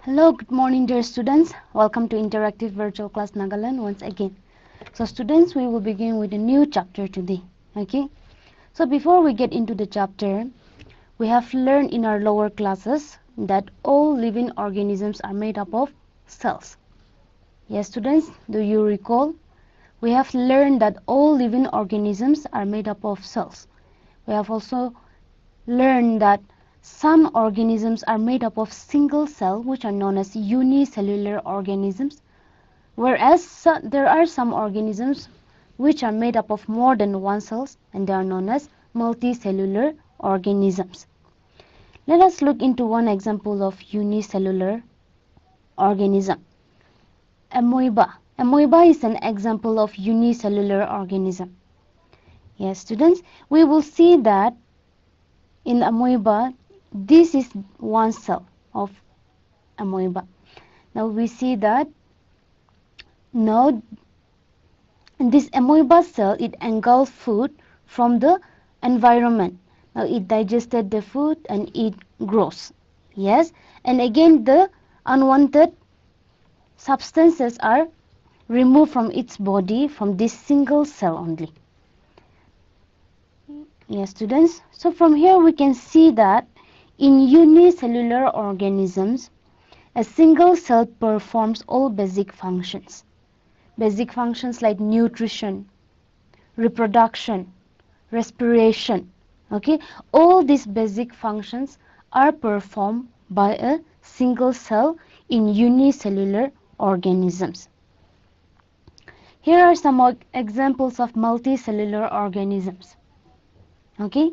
Hello, good morning dear students. Welcome to Interactive Virtual Class Nagaland once again. So students, we will begin with a new chapter today. Okay? So before we get into the chapter, we have learned in our lower classes that all living organisms are made up of cells. Yes students, do you recall? We have learned that all living organisms are made up of cells. We have also learned that some organisms are made up of single cell, which are known as unicellular organisms, whereas there are some organisms which are made up of more than one cells, and they are known as multicellular organisms. Let us look into one example of unicellular organism. Amoeba. Amoeba is an example of unicellular organism. Yes, students, we will see that in amoeba, this is one cell of amoeba. Now we see that now this amoeba cell, it engulfs food from the environment. Now it digested the food and it grows. Yes, and again the unwanted substances are removed from its body from this single cell only. Yes, students. So from here we can see that in unicellular organisms, a single cell performs all basic functions. Basic functions like nutrition, reproduction, respiration. Okay, all these basic functions are performed by a single cell in unicellular organisms. Here are some examples of multicellular organisms. Okay,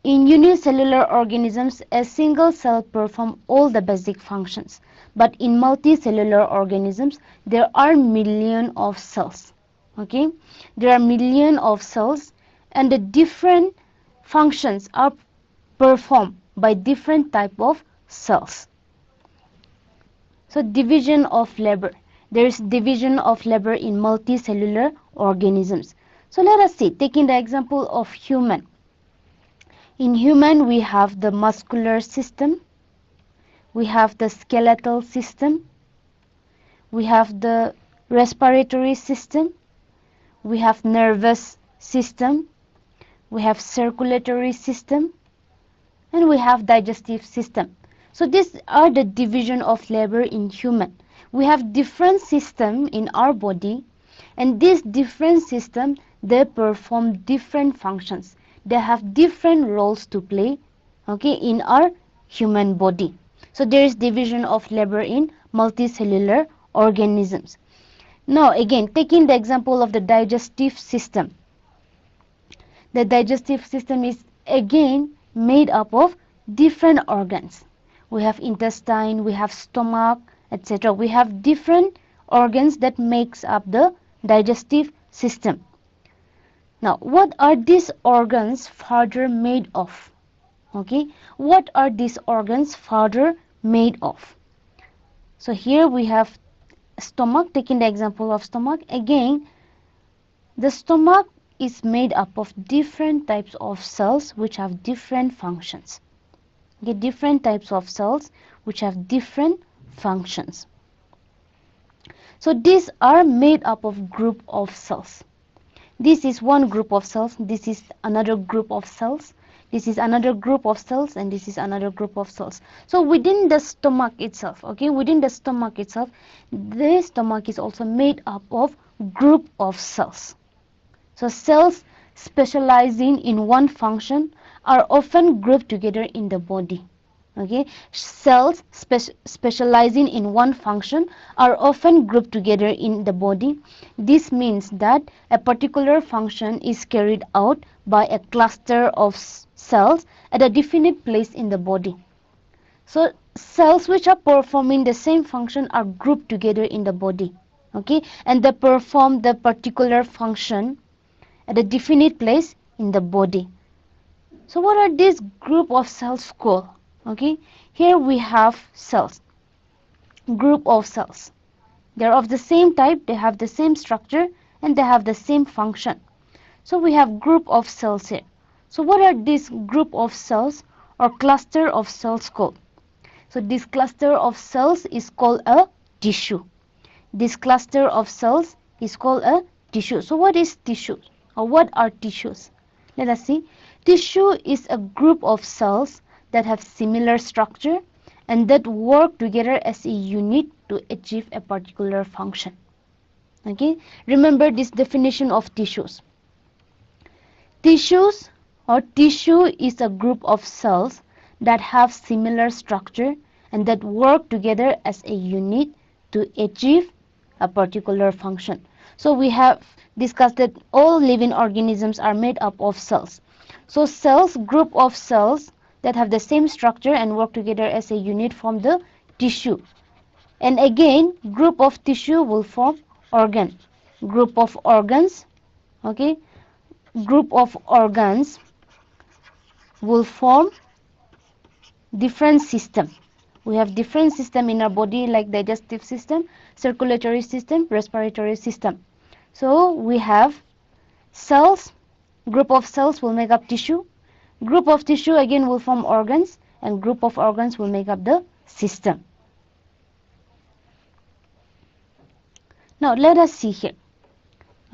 in unicellular organisms, a single cell performs all the basic functions. But in multicellular organisms, there are millions of cells. Okay, there are millions of cells, and the different functions are performed by different type of cells. So division of labor. There is division of labor in multicellular organisms. So let us see, taking the example of human. In human, we have the muscular system, we have the skeletal system, we have the respiratory system, we have nervous system, we have circulatory system, and we have digestive system. So these are the division of labor in human. We have different system in our body, and these different system, they perform different functions. They have different roles to play, okay, in our human body. So there is division of labor in multicellular organisms. Now again, taking the example of the digestive system. The digestive system is again made up of different organs. We have intestine, we have stomach, etc. We have different organs that makes up the digestive system. Now, what are these organs further made of? Okay, what are these organs further made of? So here we have stomach, taking the example of stomach. Again, the stomach is made up of different types of cells which have different functions. Okay, different types of cells which have different functions. So these are made up of group of cells. This is one group of cells, this is another group of cells, this is another group of cells, and this is another group of cells. So within the stomach itself, okay, within the stomach itself, the stomach is also made up of group of cells. So cells specializing in one function are often grouped together in the body. Okay, cells specializing in one function are often grouped together in the body. This means that a particular function is carried out by a cluster of cells at a definite place in the body. So cells which are performing the same function are grouped together in the body. Okay, and they perform the particular function at a definite place in the body. So what are these group of cells called? Okay, here we have cells, group of cells. They're of the same type, they have the same structure, and they have the same function. So we have group of cells here. So what are these group of cells or cluster of cells called? So this cluster of cells is called a tissue. This cluster of cells is called a tissue. So what is tissue, or what are tissues? Let us see. Tissue is a group of cells that have similar structure and that work together as a unit to achieve a particular function. Okay, remember this definition of tissues. Tissues or tissue is a group of cells that have similar structure and that work together as a unit to achieve a particular function. So we have discussed that all living organisms are made up of cells. So cells, group of cells that have the same structure and work together as a unit form the tissue. And again, group of tissue will form organ. Group of organs, okay, group of organs will form different system. We have different system in our body, like digestive system, circulatory system, respiratory system. So we have cells, group of cells will make up tissue, group of tissue again will form organs, and group of organs will make up the system. Now let us see here.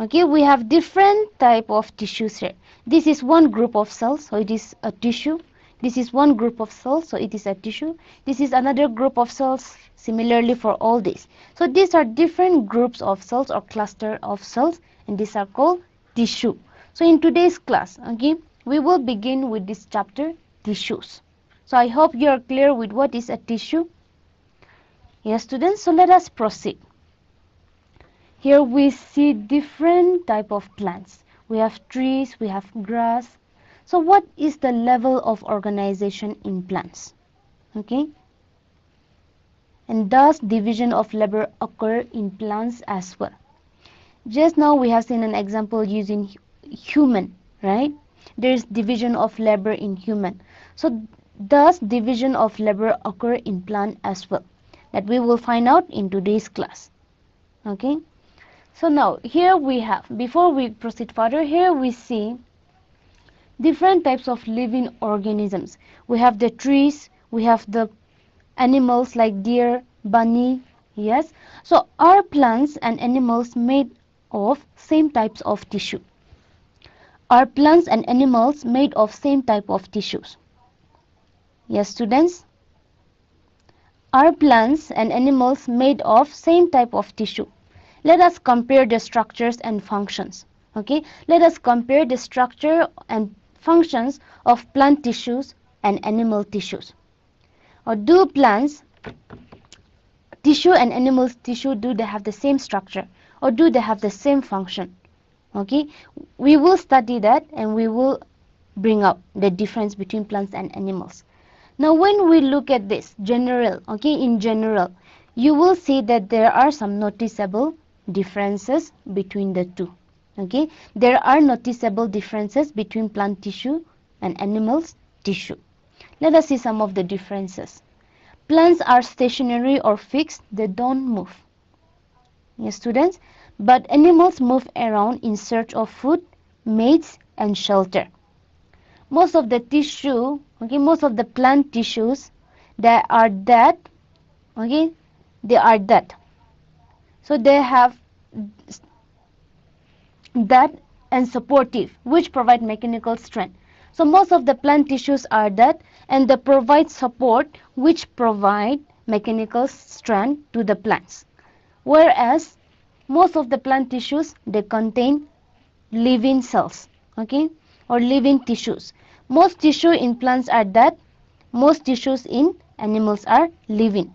Okay, we have different type of tissues here. This is one group of cells, so it is a tissue. This is one group of cells, so it is a tissue. This is another group of cells, similarly for all these. So these are different groups of cells or cluster of cells, and these are called tissue. So in today's class, okay, we will begin with this chapter, tissues. So I hope you are clear with what is a tissue. Yes, students, so let us proceed. Here we see different type of plants. We have trees, we have grass. So what is the level of organization in plants? Okay. And does division of labor occur in plants as well? Just now we have seen an example using human, right? There is division of labor in human. So does division of labor occur in plant as well? That we will find out in today's class. Okay. So now here we have, before we proceed further, here we see different types of living organisms. We have the trees, we have the animals like deer, bunny, yes. So are plants and animals made of same types of tissue? Are plants and animals made of same type of tissues? Yes, students? Are plants and animals made of same type of tissue? Let us compare the structures and functions. Okay, let us compare the structure and functions of plant tissues and animal tissues. Or do plants tissue and animal tissue, do they have the same structure, or do they have the same function? Okay, we will study that and we will bring up the difference between plants and animals. Now when we look at this general, okay, in general, you will see that there are some noticeable differences between the two. Okay, there are noticeable differences between plant tissue and animals tissue. Let us see some of the differences. Plants are stationary or fixed, they don't move. Yes, students, but animals move around in search of food, mates, and shelter. Most of the tissue, okay, most of the plant tissues, they are dead, okay, they are dead. So they have that and supportive, which provide mechanical strength. So most of the plant tissues are that, and they provide support, which provide mechanical strength to the plants. Whereas most of the plant tissues, they contain living cells, okay, or living tissues. Most tissue in plants are that, most tissues in animals are living.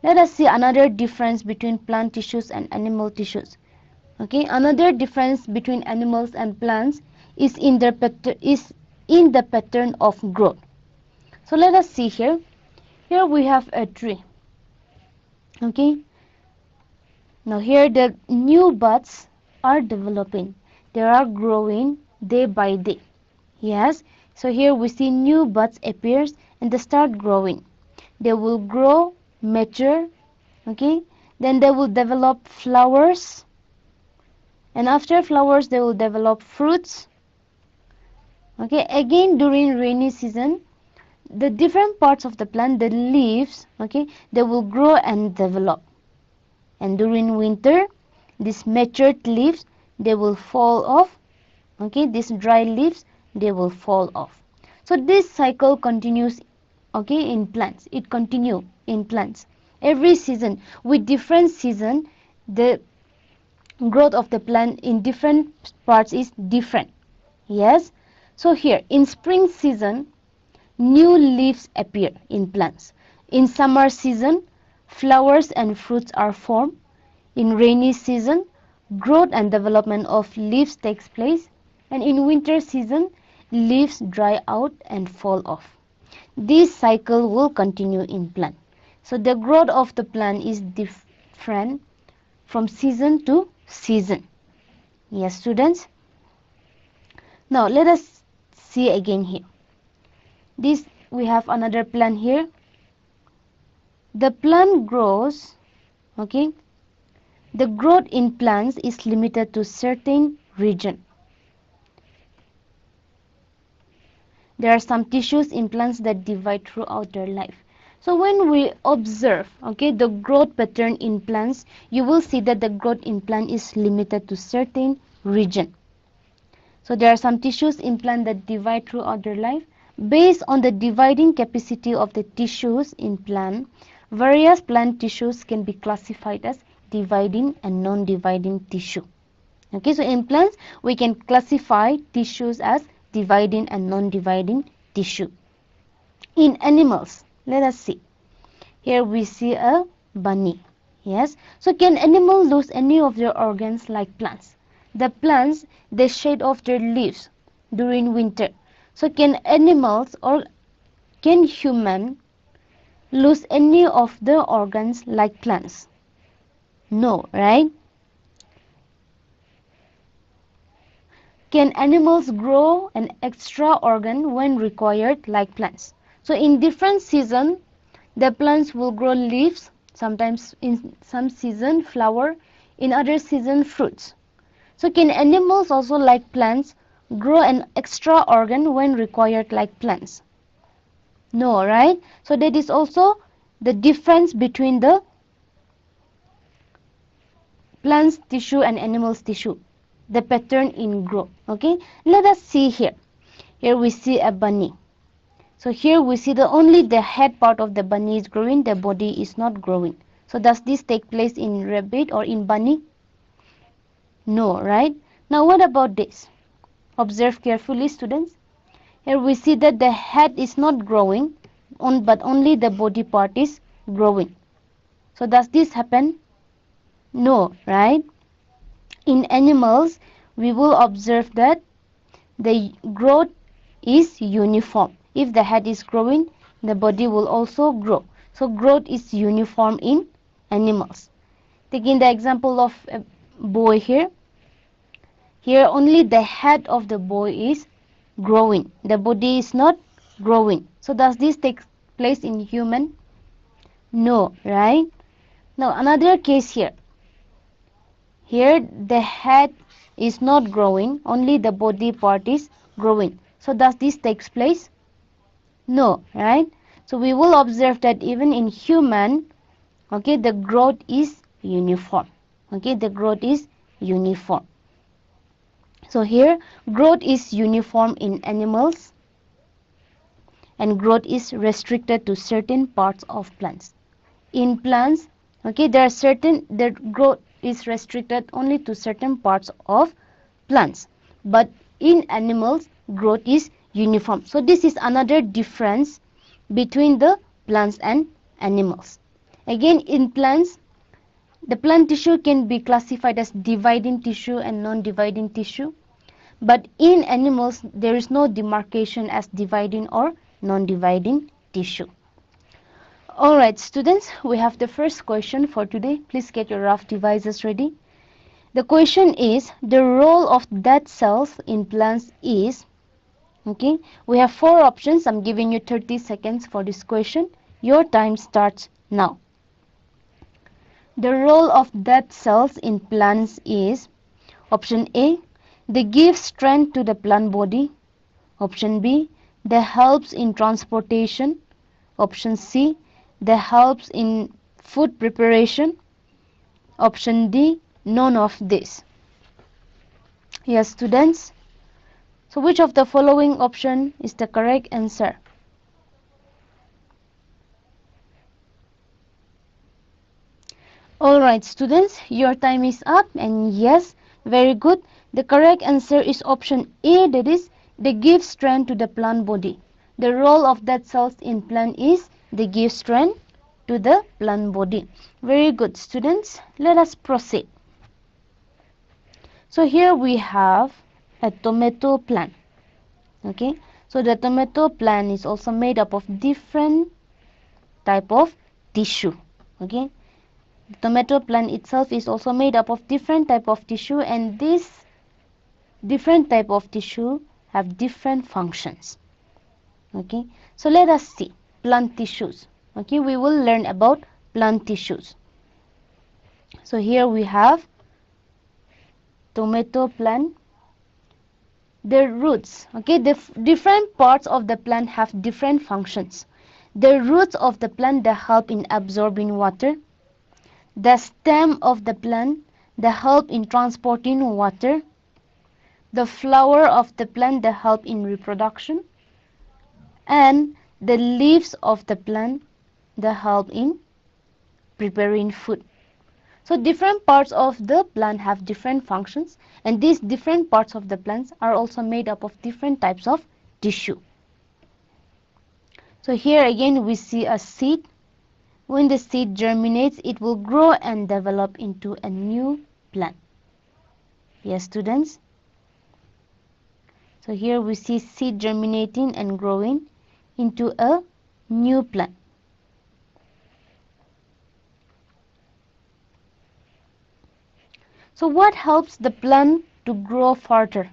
Let us see another difference between plant tissues and animal tissues. Okay, another difference between animals and plants is in the pattern of growth. So let us see here. Here we have a tree. Okay. Now here the new buds are developing. They are growing day by day. Yes. So here we see new buds appears and they start growing. They will grow, mature, okay, then they will develop flowers, and after flowers they will develop fruits. Okay, again during rainy season the different parts of the plant, the leaves, okay, they will grow and develop. And during winter, these matured leaves, they will fall off. Okay, these dry leaves, they will fall off. So this cycle continues, okay, in plants. It continue in plants. Every season, with different season, the growth of the plant in different parts is different. Yes. So here, in spring season, new leaves appear in plants. In summer season, flowers and fruits are formed. In rainy season, growth and development of leaves takes place. And in winter season, leaves dry out and fall off. This cycle will continue in plant. So the growth of the plant is different from season to season. Yes, students. Now let us see again here. This we have another plant here. The plant grows, okay. The growth in plants is limited to certain region. There are some tissues in plants that divide throughout their life. So when we observe, okay, the growth pattern in plants, you will see that the growth in plant is limited to certain region. So there are some tissues in plant that divide throughout their life. Based on the dividing capacity of the tissues in plant, various plant tissues can be classified as dividing and non-dividing tissue. Okay, so in plants we can classify tissues as dividing and non-dividing tissue. In animals, let us see. Here we see a bunny. Yes, so can animals lose any of their organs like plants? The plants, they shed off their leaves during winter. So can animals or can human lose any of their organs like plants? No, right? Can animals grow an extra organ when required like plants? So in different season, the plants will grow leaves, sometimes in some season flower, in other season fruits. So can animals also like plants grow an extra organ when required like plants? No, right? So that is also the difference between the plants tissue and animals tissue, the pattern in growth. Okay, let us see here. Here we see a bunny. So here we see the only the head part of the bunny is growing, the body is not growing. So does this take place in rabbit or in bunny? No, right? Now what about this? Observe carefully, students. Here we see that the head is not growing, but only the body part is growing. So does this happen? No, right? In animals, we will observe that the growth is uniform. If the head is growing, the body will also grow. So growth is uniform in animals. Taking the example of a boy here. Here only the head of the boy is growing. The body is not growing. So does this take place in human? No, right? Now another case here. Here the head is not growing, only the body part is growing. So does this take place? No, right? So we will observe that even in human, okay, the growth is uniform. Okay, the growth is uniform. So here growth is uniform in animals and growth is restricted to certain parts of plants. In plants, okay, there are certain, the growth is restricted only to certain parts of plants, but in animals growth is uniform. So this is another difference between the plants and animals. Again, in plants, the plant tissue can be classified as dividing tissue and non-dividing tissue, but in animals there is no demarcation as dividing or non-dividing tissue. Alright students, we have the first question for today. Please get your rough devices ready. The question is, the role of dead cells in plants is, okay, we have four options. I'm giving you 30 seconds for this question. Your time starts now. The role of dead cells in plants is, option A, they give strength to the plant body. Option B, That helps in transportation. Option C. That helps in food preparation. Option D. None of this. Yes, students. So which of the following option is the correct answer? Alright, students, your time is up, and yes, very good. The correct answer is option A, that is, they give strength to the plant body. The role of that cells in plant is they give strength to the plant body. Very good, students. Let us proceed. So here we have a tomato plant. Okay, so the tomato plant is also made up of different type of tissue. Okay, the tomato plant itself is also made up of different type of tissue, and this different type of tissue have different functions. Okay, so let us see plant tissues. Okay, we will learn about plant tissues. So here we have tomato plant. The roots, okay, the different parts of the plant have different functions. The roots of the plant, they help in absorbing water. The stem of the plant, they help in transporting water. The flower of the plant, they help in reproduction. And the leaves of the plant, they help in preparing food. So different parts of the plant have different functions, and these different parts of the plants are also made up of different types of tissue. So here again we see a seed. When the seed germinates, it will grow and develop into a new plant. Yes, students? So here we see seed germinating and growing into a new plant. So what helps the plant to grow further?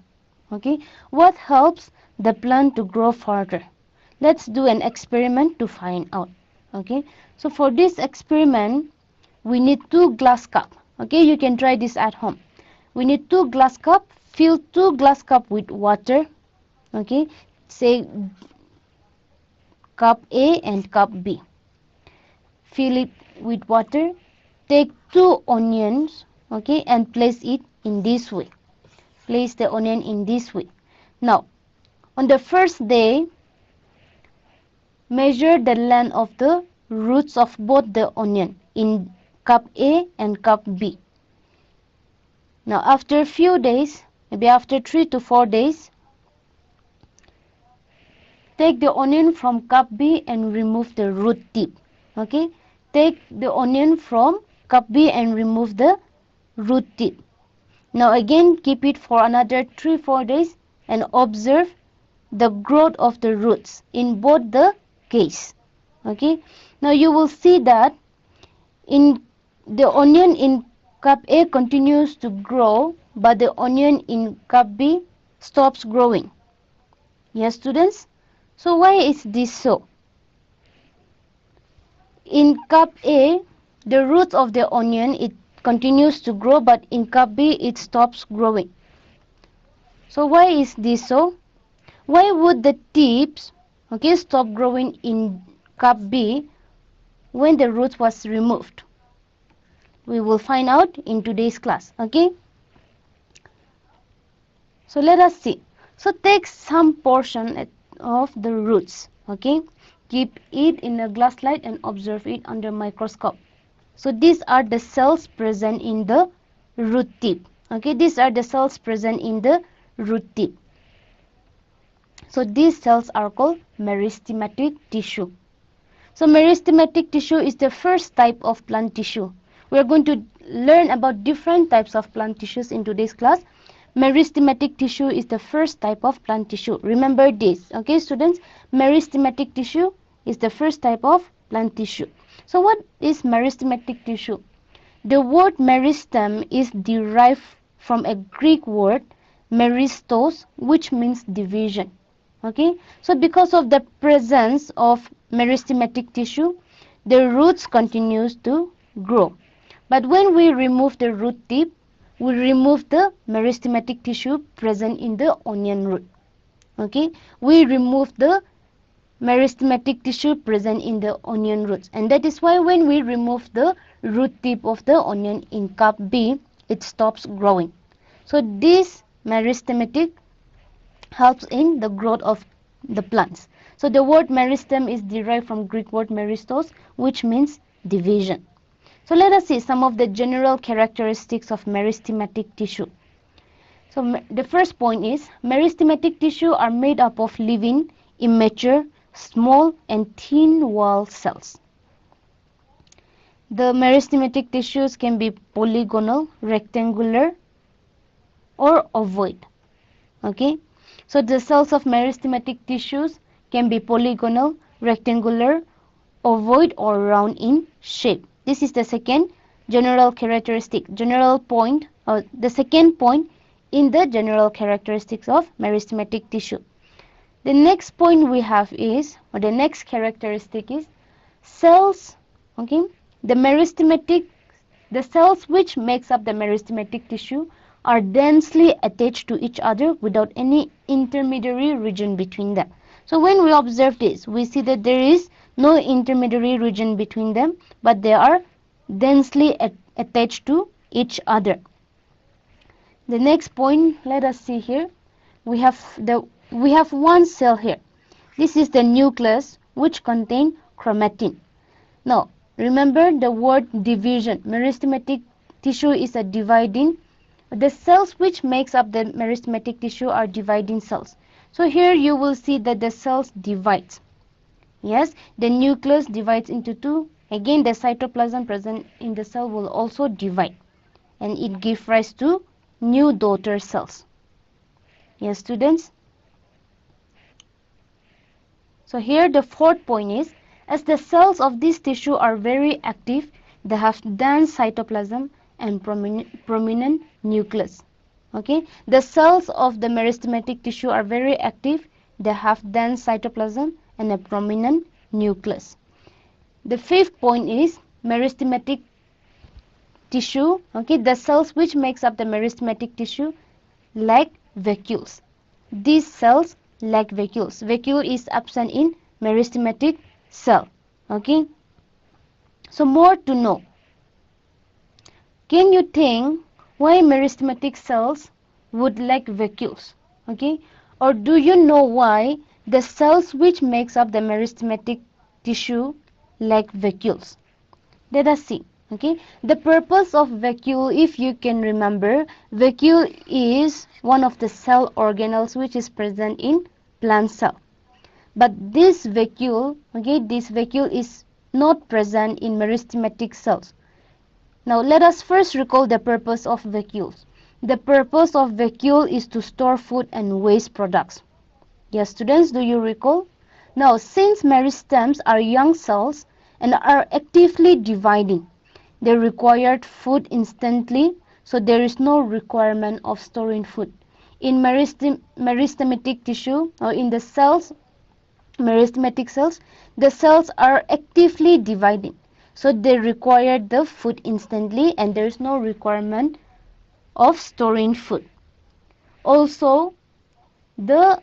Okay, what helps the plant to grow further? Let's do an experiment to find out. Okay, so for this experiment, we need 2 glass cup. Okay, you can try this at home. We need 2 glass cup. Fill 2 glass cup with water. Okay, say cup A and cup B. Fill it with water. Take 2 onions, okay, and place it in this way. Place the onion in this way. Now, on the first day, measure the length of the roots of both the onion in cup A and cup B. Now, after a few days, maybe after 3 to 4 days, take the onion from cup B and remove the root tip. Okay, take the onion from cup B and remove the root tip. Now again keep it for another 3-4 days and observe the growth of the roots in both the case. Okay, now you will see that in the onion in cup A continues to grow, but the onion in cup B stops growing. Yes, students? So why is this so? In cup A, the roots of the onion, it continues to grow, but in cup B, it stops growing. So why is this so? Why would the tips, okay, stop growing in cup B when the roots was removed? We will find out in today's class, okay? So let us see. So take some portion of the roots, okay? Keep it in a glass slide and observe it under microscope. So these are the cells present in the root tip. Okay, these are the cells present in the root tip. So these cells are called meristematic tissue. So meristematic tissue is the first type of plant tissue. We are going to learn about different types of plant tissues in today's class. Meristematic tissue is the first type of plant tissue. Remember this, okay, students? Meristematic tissue is the first type of plant tissue. So what is meristematic tissue? The word meristem is derived from a Greek word meristos, which means division. Okay, so because of the presence of meristematic tissue, the roots continues to grow. But when we remove the root tip, we remove the meristematic tissue present in the onion root. Okay, we remove the meristematic tissue present in the onion roots, and that is why when we remove the root tip of the onion in cup B, it stops growing. So this meristematic helps in the growth of the plants. So the word meristem is derived from Greek word meristos, which means division. So let us see some of the general characteristics of meristematic tissue. So the first point is meristematic tissue are made up of living, immature, small and thin wall cells. The meristematic tissues can be polygonal, rectangular or ovoid. Okay, so the cells of meristematic tissues can be polygonal, rectangular, ovoid or round in shape. This is the second general characteristic, general point, or the second point in the general characteristics of meristematic tissue. The next point we have is, or the next characteristic is cells. Okay, the meristematic, the cells which makes up the meristematic tissue are densely attached to each other without any intermediary region between them. So when we observe this, we see that there is no intermediary region between them, but they are densely attached to each other. The next point, let us see here. We have one cell here. This is the nucleus which contains chromatin. Now, remember the word division. Meristematic tissue is a dividing. The cells which makes up the meristematic tissue are dividing cells. So here you will see that the cells divide. Yes, the nucleus divides into two. Again, the cytoplasm present in the cell will also divide, and it gives rise to new daughter cells. Yes, students. So here the fourth point is, as the cells of this tissue are very active, they have dense cytoplasm and prominent nucleus. Okay, the cells of the meristematic tissue are very active, they have dense cytoplasm and a prominent nucleus. The fifth point is meristematic tissue. Okay, the cells which makes up the meristematic tissue lack vacuoles. These cells lack vacuoles. Vacuole is absent in meristematic cell. Okay, so more to know. Can you think why meristematic cells would lack vacuoles? Okay, or do you know why the cells which makes up the meristematic tissue lack vacuoles? Let us see. Okay, the purpose of vacuole, if you can remember, vacuole is one of the cell organelles which is present in plant cell. But this vacuole, okay, this vacuole is not present in meristematic cells. Now let us first recall the purpose of vacuoles. The purpose of vacuole is to store food and waste products. Yes, students, do you recall? Now, since meristems are young cells and are actively dividing, they required food instantly, so there is no requirement of storing food. In meristematic tissue, or in the cells, meristematic cells, the cells are actively dividing, so they require the food instantly and there is no requirement of storing food. Also, the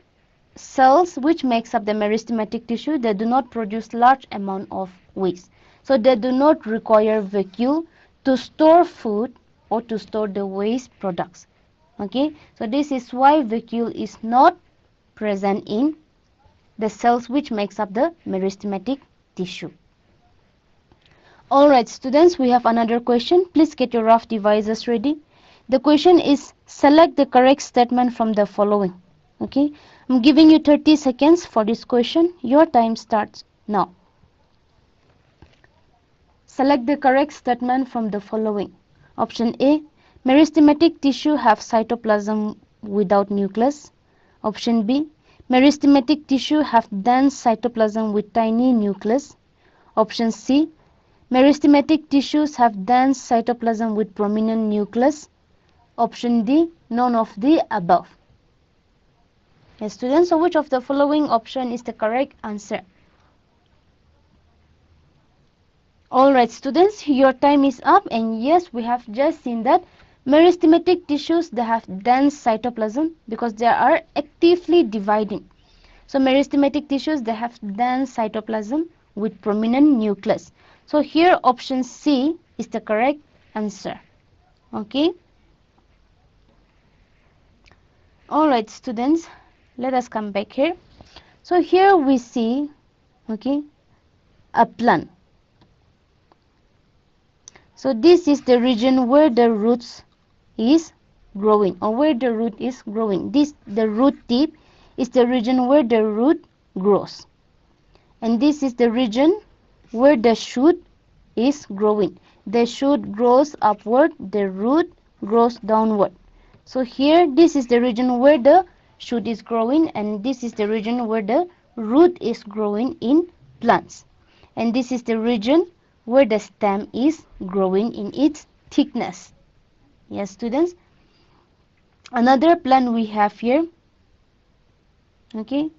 cells which makes up the meristematic tissue, they do not produce large amount of waste. So they do not require vacuole to store food or to store the waste products. Okay, so this is why vacuole is not present in the cells which makes up the meristematic tissue. Alright students, we have another question. Please get your rough devices ready. The question is, select the correct statement from the following. Okay, I'm giving you 30 seconds for this question. Your time starts now. Select the correct statement from the following. Option A, meristematic tissue have cytoplasm without nucleus. Option B, meristematic tissue have dense cytoplasm with tiny nucleus. Option C, meristematic tissues have dense cytoplasm with prominent nucleus. Option D, none of the above. Yes, students, so which of the following option is the correct answer? Alright students, your time is up, and yes, we have just seen that Meristematic tissues, they have dense cytoplasm because they are actively dividing. So meristematic tissues, they have dense cytoplasm with prominent nucleus. So here option C is the correct answer. Okay. Alright students, let us come back here. So here we see, okay, a plant. So this is the region where the roots is growing, or where the root is growing. This, the root tip, is the region where the root grows. And this is the region where the shoot is growing. The shoot grows upward, the root grows downward. So here, this is the region where the shoot is growing, and this is the region where the root is growing in plants. And this is the region where the stem is growing in its thickness. Yes, students. Another plant we have here. Okay.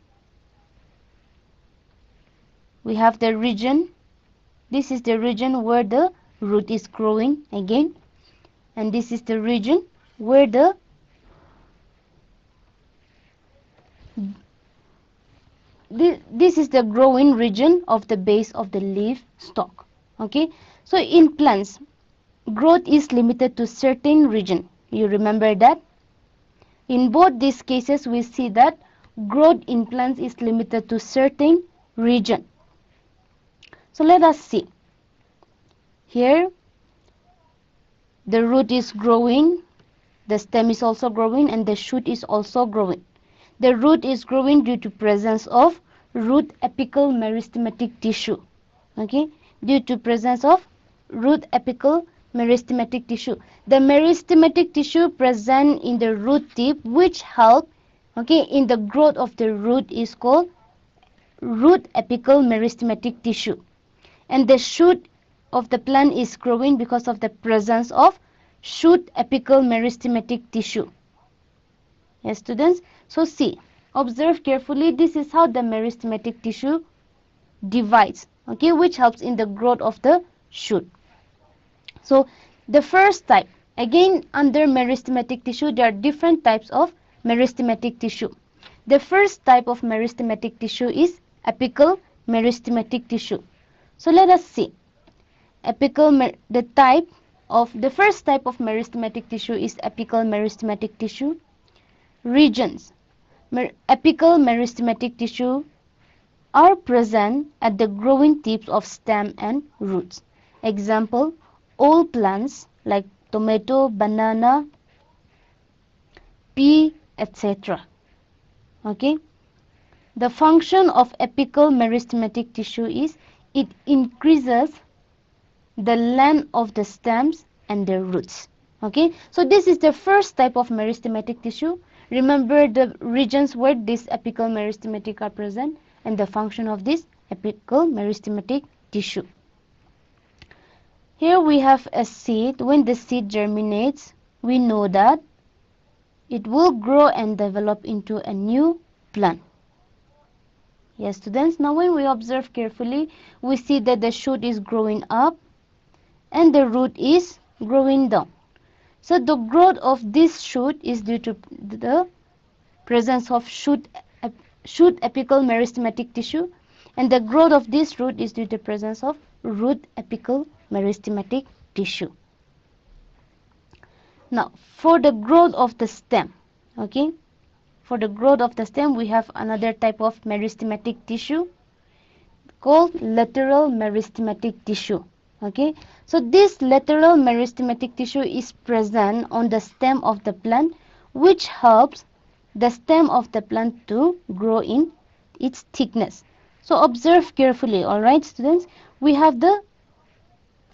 We have the region. This is the region where the root is growing again. And this is the region where this is the growing region of the base of the leaf stalk. Okay. So in plants, growth is limited to certain region. You remember that? In both these cases, we see that growth in plants is limited to certain region. So let us see. Here, the root is growing, the stem is also growing, and the shoot is also growing. The root is growing due to presence of root apical meristematic tissue. Okay, due to presence of root apical meristematic tissue. The meristematic tissue present in the root tip, which help, okay, in the growth of the root, is called root apical meristematic tissue. And the shoot of the plant is growing because of the presence of shoot apical meristematic tissue. Yes, students. So see, observe carefully. This is how the meristematic tissue divides, okay, which helps in the growth of the shoot. So the first type, again under meristematic tissue, there are different types of meristematic tissue. The first type of meristematic tissue is apical meristematic tissue. So let us see. The first type of meristematic tissue is apical meristematic tissue. Regions. Apical meristematic tissue are present at the growing tips of stem and roots. Example, all plants like tomato, banana, pea, etc. Okay. The function of apical meristematic tissue is it increases the length of the stems and the roots. Okay. So this is the first type of meristematic tissue. Remember the regions where this apical meristematic are present and the function of this apical meristematic tissue. Here we have a seed. When the seed germinates, we know that it will grow and develop into a new plant. Yes, students. Now when we observe carefully, we see that the shoot is growing up and the root is growing down. So the growth of this shoot is due to the presence of shoot apical meristematic tissue, and the growth of this root is due to the presence of root apical meristematic tissue. Now for the growth of the stem, okay, for the growth of the stem we have another type of meristematic tissue called lateral meristematic tissue. Okay, so this lateral meristematic tissue is present on the stem of the plant, which helps the stem of the plant to grow in its thickness. So observe carefully, alright students. We have the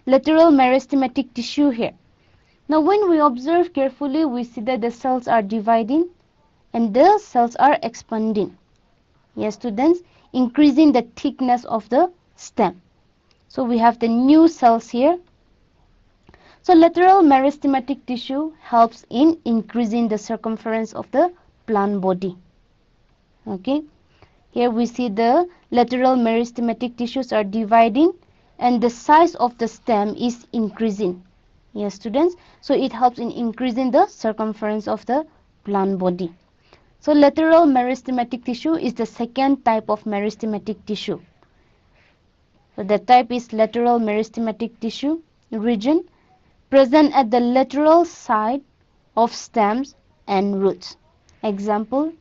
lateral meristematic tissue here. Now when we observe carefully, we see that the cells are dividing and the cells are expanding. Yes students, increasing the thickness of the stem. So we have the new cells here. So lateral meristematic tissue helps in increasing the circumference of the plant body. Okay, here we see the lateral meristematic tissues are dividing and the size of the stem is increasing. Yes, students. So it helps in increasing the circumference of the plant body. So lateral meristematic tissue is the second type of meristematic tissue. So the type is lateral meristematic tissue region present at the lateral side of stems and roots. Example,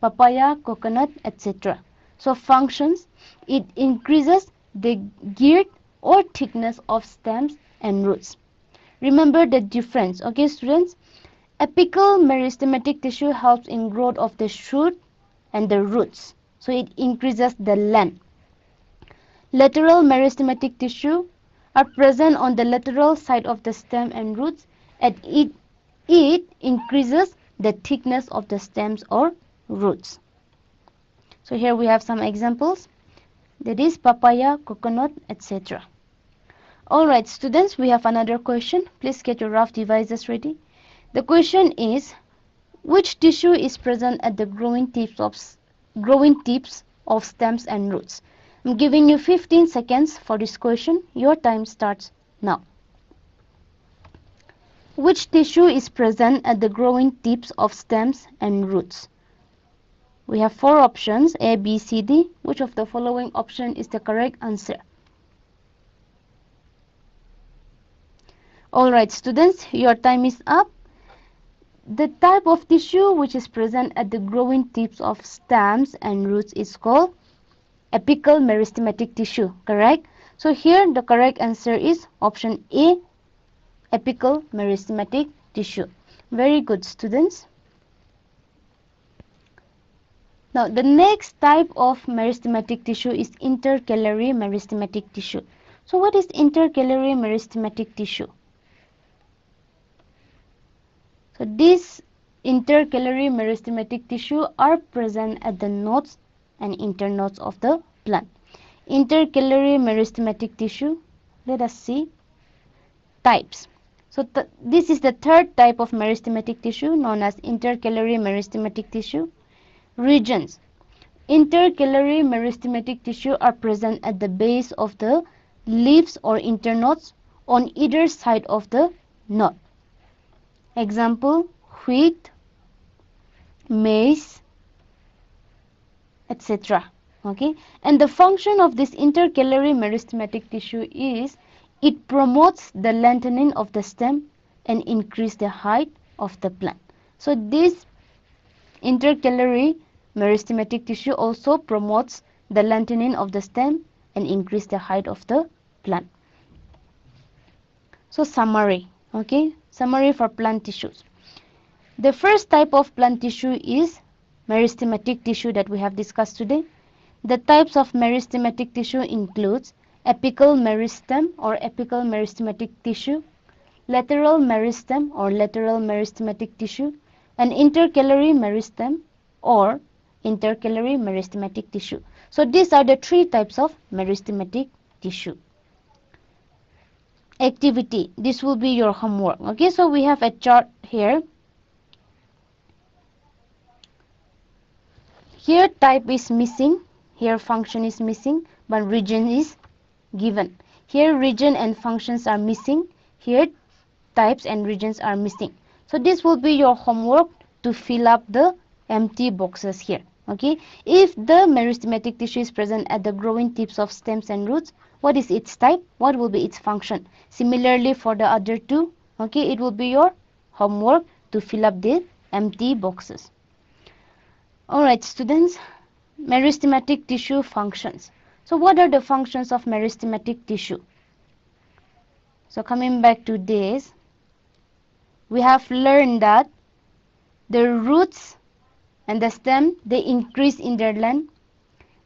papaya, coconut, etc. So functions, it increases the girth or thickness of stems and roots. Remember the difference, okay students? Apical meristematic tissue helps in growth of the shoot and the roots. So it increases the length. Lateral meristematic tissue are present on the lateral side of the stem and roots, and it increases the thickness of the stems or roots. So here we have some examples. That is papaya, coconut, etc. Alright students, we have another question. Please get your rough devices ready. The question is, which tissue is present at the growing tips of stems and roots? I'm giving you 15 seconds for this question. Your time starts now. Which tissue is present at the growing tips of stems and roots? We have four options, A, B, C, D. Which of the following option is the correct answer? Alright students, your time is up. The type of tissue which is present at the growing tips of stems and roots is called apical meristematic tissue, correct? So here the correct answer is option A, apical meristematic tissue. Very good students. Now the next type of meristematic tissue is intercalary meristematic tissue. So what is intercalary meristematic tissue? So these intercalary meristematic tissue are present at the nodes and internodes of the plant. Intercalary meristematic tissue, let us see types. So this is the third type of meristematic tissue known as intercalary meristematic tissue. Regions. Intercalary meristematic tissue are present at the base of the leaves or internodes on either side of the node. Example, wheat, maize, etc. Okay, and the function of this intercalary meristematic tissue is it promotes the lengthening of the stem and increase the height of the plant. So this intercalary meristematic tissue also promotes the lengthening of the stem and increase the height of the plant. So summary, okay, summary for plant tissues. The first type of plant tissue is meristematic tissue that we have discussed today. The types of meristematic tissue includes apical meristem or apical meristematic tissue, lateral meristem or lateral meristematic tissue, and intercalary meristem or intercalary meristematic tissue. So these are the three types of meristematic tissue. Activity, this will be your homework. Okay, so we have a chart here. Here type is missing, here function is missing, but region is given. Here region and functions are missing, here types and regions are missing. So this will be your homework to fill up the empty boxes here. Okay, if the meristematic tissue is present at the growing tips of stems and roots, what is its type? What will be its function? Similarly for the other two, okay, it will be your homework to fill up the empty boxes. Alright students, meristematic tissue functions. So what are the functions of meristematic tissue? So coming back to this, we have learned that the roots and the stem, they increase in their length.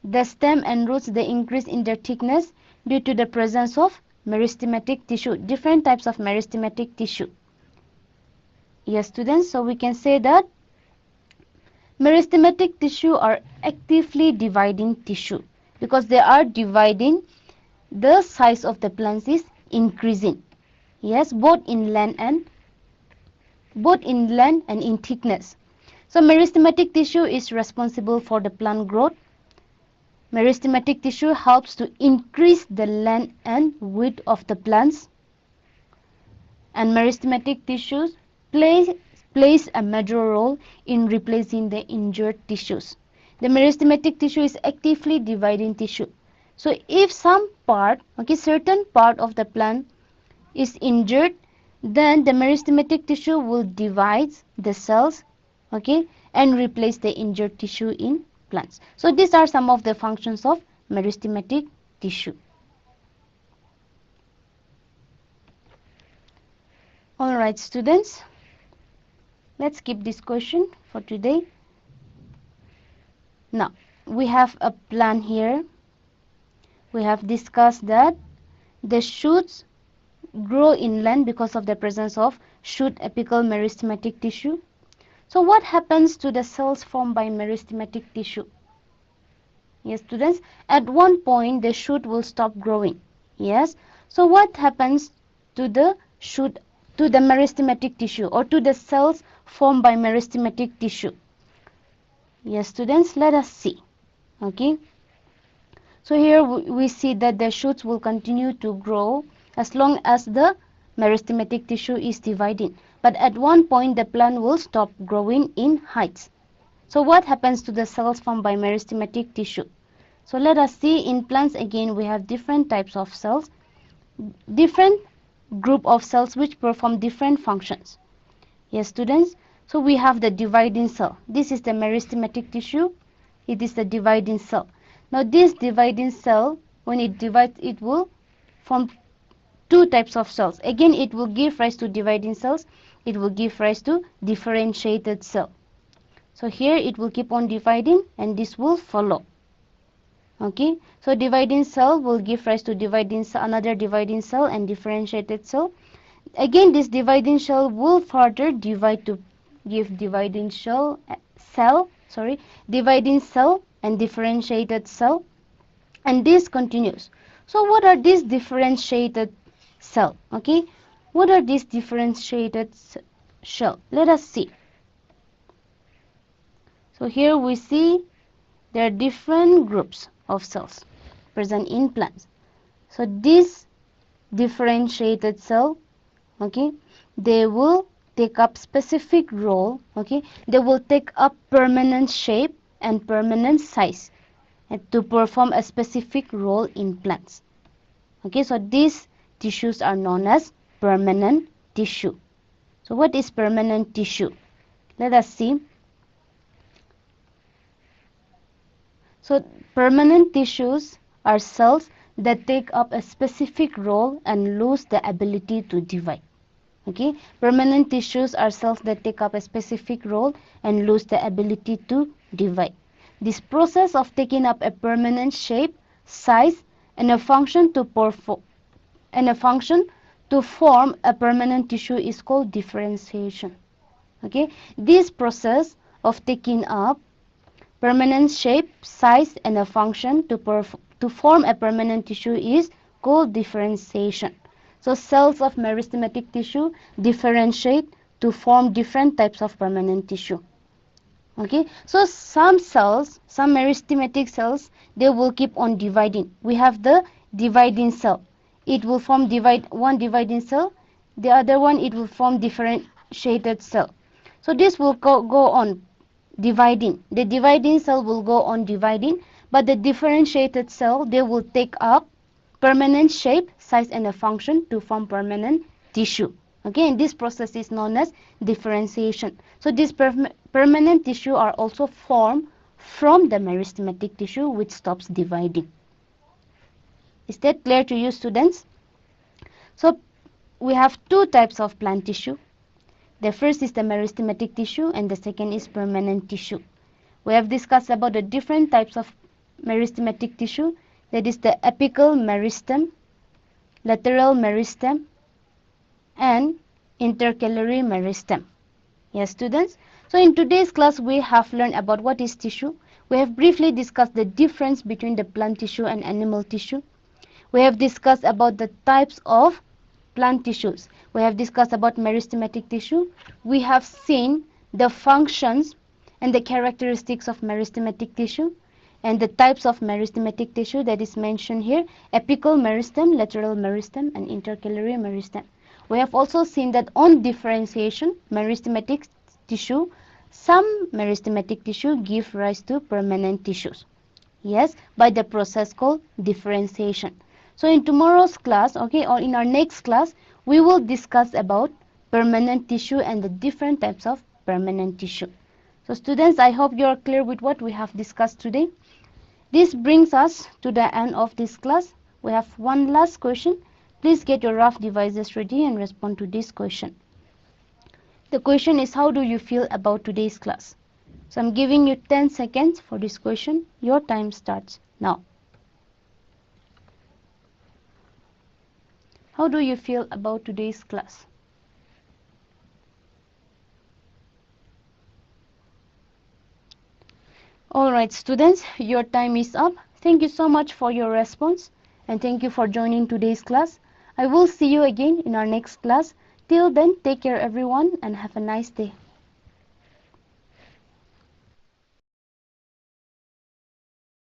The stem and roots, they increase in their thickness due to the presence of meristematic tissue, different types of meristematic tissue. Yes students, so we can say that meristematic tissue are actively dividing tissue because they are dividing, the size of the plants is increasing. Yes, both in length and in thickness. So meristematic tissue is responsible for the plant growth. Meristematic tissue helps to increase the length and width of the plants. and meristematic tissues plays a major role in replacing the injured tissues. The meristematic tissue is actively dividing tissue. So if some part, okay, certain part of the plant is injured, then the meristematic tissue will divide the cells, okay, and replace the injured tissue in plants. So these are some of the functions of meristematic tissue. Alright students, let's keep this question for today. Now, we have a plan here. We have discussed that the shoots grow inland because of the presence of shoot apical meristematic tissue. So what happens to the cells formed by meristematic tissue? Yes, students, at one point the shoot will stop growing. Yes. So what happens to the shoot, to the meristematic tissue, or to the cells formed by meristematic tissue? Yes, students, let us see. Okay. So here we see that the shoots will continue to grow as long as the meristematic tissue is dividing. But at one point the plant will stop growing in heights. So what happens to the cells formed by meristematic tissue? So let us see, in plants again we have different types of cells, different group of cells which perform different functions. Yes, students. So we have the dividing cell. This is the meristematic tissue. It is the dividing cell. Now this dividing cell, when it divides, it will form two types of cells. Again, it will give rise to dividing cells. It will give rise to differentiated cell. So here it will keep on dividing and this will follow. Okay, so dividing cell will give rise to dividing cell, another dividing cell, and differentiated cell. Again, this dividing cell will further divide to give dividing dividing cell and differentiated cell, and this continues. So what are these differentiated cell? Okay, what are these differentiated cell? Let us see. So here we see there are different groups of cells present in plants. So this differentiated cell, okay, they will take up specific role, okay, they will take up permanent shape and permanent size to perform a specific role in plants. Okay, so these tissues are known as permanent tissue. So what is permanent tissue? Let us see. So permanent tissues are cells that take up a specific role and lose the ability to divide. Okay, permanent tissues are cells that take up a specific role and lose the ability to divide. This process of taking up a permanent shape, size, and a function to form a permanent tissue is called differentiation. Okay, this process of taking up permanent shape, size, and a function to form a permanent tissue is called differentiation. So cells of meristematic tissue differentiate to form different types of permanent tissue. Okay, so some cells, some meristematic cells, they will keep on dividing. We have the dividing cell. It will form one dividing cell, the other one it will form differentiated cell. So this will go on dividing. The dividing cell will go on dividing, but the differentiated cell, they will take up permanent shape, size, and a function to form permanent tissue. Okay, and this process is known as differentiation. So these permanent tissue are also formed from the meristematic tissue which stops dividing. Is that clear to you, students? So we have two types of plant tissue. The first is the meristematic tissue and the second is permanent tissue. We have discussed about the different types of meristematic tissue, that is the apical meristem, lateral meristem, and intercalary meristem. Yes, students? So in today's class we have learned about what is tissue. We have briefly discussed the difference between the plant tissue and animal tissue. We have discussed about the types of plant tissues. We have discussed about meristematic tissue. We have seen the functions and the characteristics of meristematic tissue and the types of meristematic tissue that is mentioned here: apical meristem, lateral meristem, and intercalary meristem. We have also seen that on differentiation, meristematic tissue, some meristematic tissue give rise to permanent tissues. Yes, by the process called differentiation. So in tomorrow's class, okay, or in our next class, we will discuss about permanent tissue and the different types of permanent tissue. So students, I hope you are clear with what we have discussed today. This brings us to the end of this class. We have one last question. Please get your rough devices ready and respond to this question. The question is, how do you feel about today's class? So I'm giving you 10 seconds for this question. Your time starts now. How do you feel about today's class? Alright students, your time is up. Thank you so much for your response and thank you for joining today's class. I will see you again in our next class. Till then, take care everyone and have a nice day.